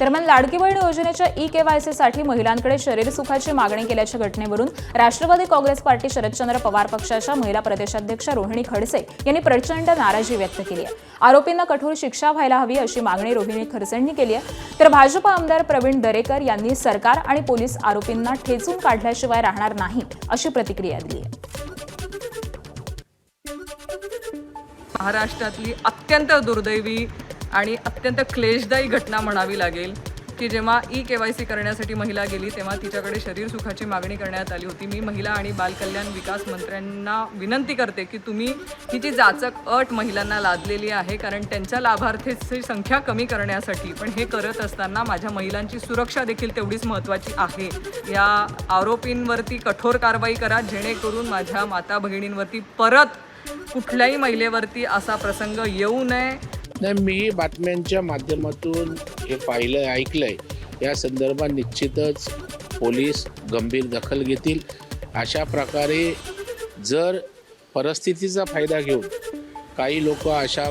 दरम्यान लाडकी बहीण योजनेच्या ई-केवायसी साठी महिलांकडे शरीर सुखाची मागणी केल्याच्या घटनेवरून राष्ट्रवादी काँग्रेस पार्टी शरदचंद्र पवार पक्षाच्या महिला प्रदेशाध्यक्ष रोहिणी खडसे यांनी प्रचंड नाराजी व्यक्त केली आहे। आरोपींना कठोर शिक्षा व्हायला हवी अशी मागणी रोहिणी खडसेंनी केली आहे। तर भाजप आमदार प्रवीण दरेकर यांनी सरकार आणि पोलीस आरोपींना ठेचून काढल्याशिवाय राहणार नाहीत अशी प्रतिक्रिया दिली आहे। महाराष्ट्रातली अत्यंत दुर्दैवी आणि अत्यंत क्लेशदायी घटना म्हणावी लागेल की जेव्हा ई-केवायसी करण्यासाठी महिला गेली तेव्हा तिच्याकडे शरीर सुखाची मागणी करण्यात आली होती। मी महिला आणि बालकल्याण विकास मंत्र्यांना विनंती करते की तुम्ही ही जी जाचक अट महिलांना लादलेली आहे, कारण त्यांच्या लाभार्थीची संख्या कमी करण्यासाठी, पण हे करत असताना माझ्या महिलांची सुरक्षा देखील तेवढीच महत्त्वाची आहे। या आरोपींवरती कठोर कारवाई करा जेणेकरून माझ्या माता भगिनींवरती परत कुठल्याही महिलेवरती असा प्रसंग येऊ नये। नाही, मी बातम्यांच्या माध्यमातून हे पाहिलं ऐकलंय, या संदर्भात निश्चितच पोलीस गंभीर दखल घेतील। अशा प्रकारे जर परिस्थितीचा फायदा घेऊन काही लोक अशा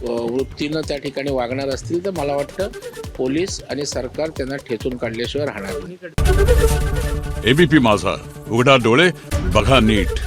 वृत्तीनं त्या ठिकाणी वागणार असतील तर मला वाटतं पोलीस आणि सरकार त्यांना ठेचून काढल्याशिवाय राहणार नाही। एबीपी माझा, उघडा डोळे बघा नीट।